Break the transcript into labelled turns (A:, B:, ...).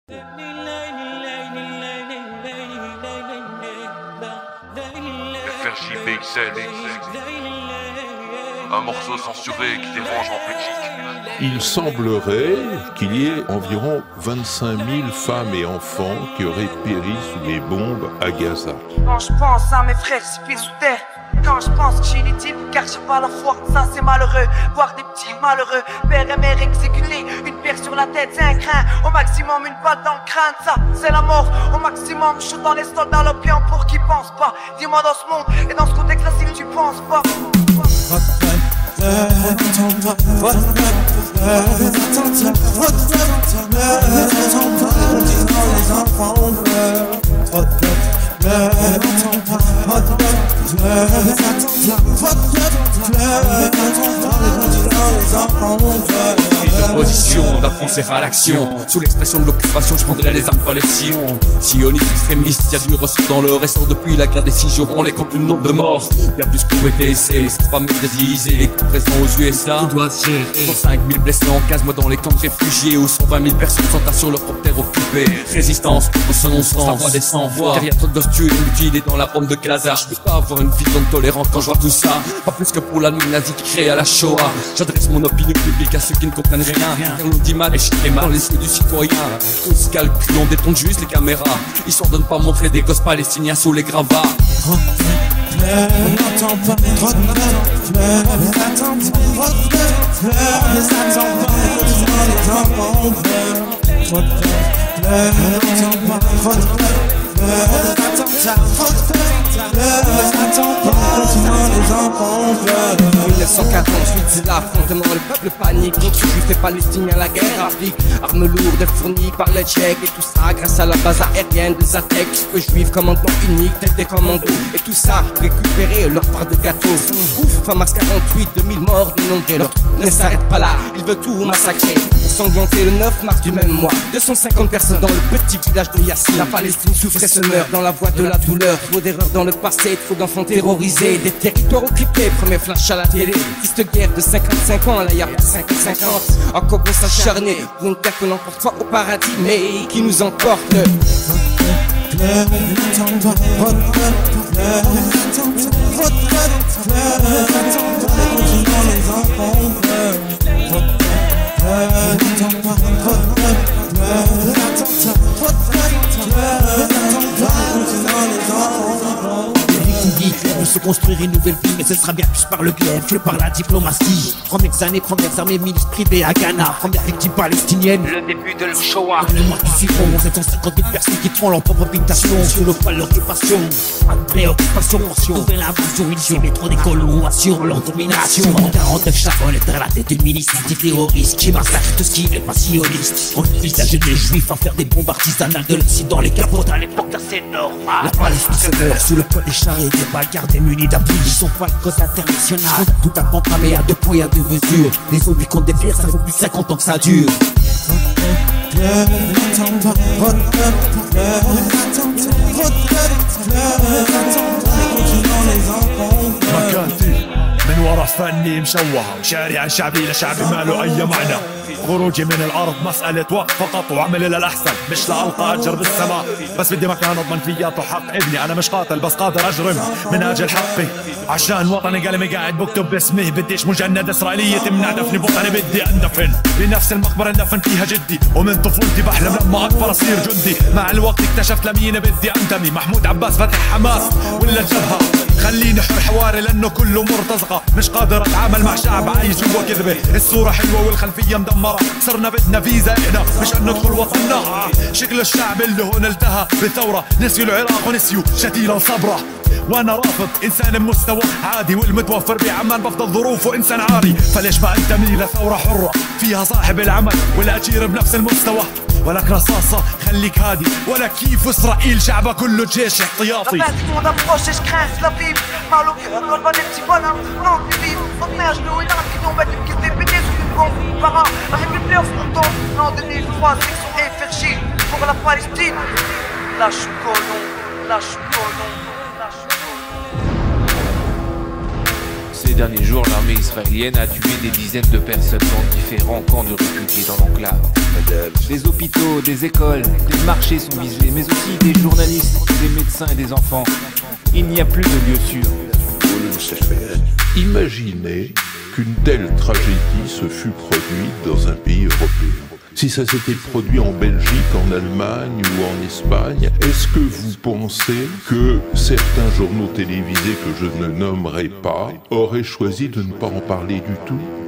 A: FRJBXL, un morceau censuré qui dérange en Belgique.
B: Il semblerait qu'il y ait environ 25 000 femmes et enfants qui auraient péri sous les bombes à Gaza.
C: Quand je pense à mes frères pieds sous terre, quand je pense que je suis inutile car j'ai pas la foi, ça c'est malheureux. Voir des petits malheureux, père et mère exécutés, une pierre sur la tête, c'est un crin. Au maximum une balle dans le crâne, ça c'est la mort. Au maximum je shoot dans les soldats l'opium pour qu'ils pensent pas. Dis-moi dans ce monde et dans ce contexte là si tu penses pas.
D: Position d'affoncer à l'action. Sous l'expression de l'occupation, je prendrai les armes par les sillons. Sionistes extrémistes, y'a du ressort dans le ressort depuis la guerre des 6 jours. On les compte le nombre de morts. Y'a plus qu'au ETC, cette femme médiatisée, présent aux USA. Tout doit se gérer. 105 000 blessés en 15 mois dans les camps de réfugiés, où 120 000 personnes sont sur leur propre terre occupée. Résistance, au son non-sens, la voix des sans-voix. Derrière trop d'hosties mutilés dans la bombe de Gaza. Je peux pas avoir une vie tolérante quand je vois tout ça. Pas plus que pour l'Allemagne nazie qui crée à la Shoah. J'adresse mon opinion publique à ceux qui ne comprennent rien. Car l'audimat est schéma dans les yeux du citoyen. Tous calculent, on détourne juste les caméras. Ils s'ordonnent pas montrer des gosses palestiniens sous les gravats.
E: On n'entend pas trop de pleurs, on les attend pas, trop de pleurs, on les attend pas, on les entend pas, trop de pleurs, on n'entend pas trop de pleurs, on les attend pas, trop de pleurs, on les attend pas, on les entend pas.
F: 1948, c'est l'affrontement, le peuple panique, donc juifs et palestiniens, la guerre applique. Armes lourdes fournies par les Tchèques et tout ça grâce à la base aérienne des attaques. Que juifs, commandement unique, tête des commandos et tout ça, récupérer leur part de gâteau. Ouf, fin mars 48, 2000 morts dénombrés, leur truc ne s'arrête pas là, ils veulent tout massacrer. Ensanglanté le 9 mars du même mois, 250 personnes dans le petit village de Yassine. La Palestine souffre et se meurt dans la voie de la douleur. Trop d'erreurs dans le passé, trop d'enfants terrorisés, des territoires occupés, premier flash à la télé. Triste guerre de 55 ans, là y'a pas 50-50. Encore on s'acharner pour une terre que l'on porte pas au paradis, mais qui nous emporte.
E: De se construire une nouvelle vie, mais ce sera bien plus par le glaive que par la diplomatie. Premières années, premières armées milices privées à Ghana, première victime palestinienne,
C: Le début de l'Shoah.
E: dans les mois qui suivront, 750 000 personnes quitteront leur propre habitation sur le poil de l'occupation. Pas de préoccupation, nouvelle invasion, ils y mettront des colonisations, leur domination. En 49, Sharon est à la tête d'une milice antiterroriste qui massacre tout ce qui n'est pas sioniste. On envisage des juifs à faire des bombes artisanales de l'Occident, les capotes à l'époque c'est normal. La Palestine se meurt sous le poids des chars et des balles gardées munis d'appui. Ils sont pas une cause internationale, tout a programmé à 2 points et à 2 mesures. Les zombies contre des pierres, ça fait plus de 50 ans que ça dure.
G: مكانتي من ورا فني مشوه وشارع شعبي لشعب ما له اي معنى. خروجي من الارض مسألة وقت فقط وعمل للاحسن مش لألقى اجر بالسماء. بس بدي مكان اضمن فياته حق ابني. انا مش قاتل بس قادر اجرم من اجل حقي. عشان وطني قلمي قاعد بكتب باسمي. بديش مجند اسرائيلية تمنع دفني بوطني. بدي اندفن بنفس المقبرة اندفن فيها جدي. ومن طفولتي بحلم لما اكبر اصير جندي. مع الوقت اكتشفت لمين بدي انتمي. محمود عباس فتح حماس ولا الجبهة. خليني حر حواري لانه كله مرتزقة. مش قادر اتعامل مع شعب عايش جوا كذبة. الصورة حلوة والخلفية مدمرة. صرنا بدنا فيزا احنا مش ان ندخل وطننا. شكل الشعب اللي هون التهى بثورة. نسيوا العراق ونسيوا شتيلة وصبرة. وانا رافض انسان بمستوى عادي والمتوفر بعمان بفضل ظروفه انسان عاري. فليش ما انتمي لثورة حرة فيها صاحب العمل والاجير بنفس المستوى. ولك رصاصة خليك هادي. ولا كيف اسرائيل شعبها كله جيش احتياطي.
C: La base monde approche et je crains la vive. Mal au cœur, quand je vois des petits bonhommes, non plus vivre. Centenaire, je louis l'arme qui tombe, qui s'est pété sous une bombe. Parents, arrive une fleur sur le tombe. En 2003, section FRJ pour la Palestine. Lâche colon, lâche colon, lâche colon.
H: Ces derniers jours, l'armée israélienne a tué des dizaines de personnes dans différents camps de réfugiés dans l'enclave. Des hôpitaux, des écoles, des marchés sont visés, mais aussi des journalistes, des médecins et des enfants. Il n'y a plus de lieu sûr.
B: Imaginez qu'une telle tragédie se fût produite dans un pays européen. Si ça s'était produit en Belgique, en Allemagne ou en Espagne, est-ce que vous pensez que certains journaux télévisés que je ne nommerai pas auraient choisi de ne pas en parler du tout ?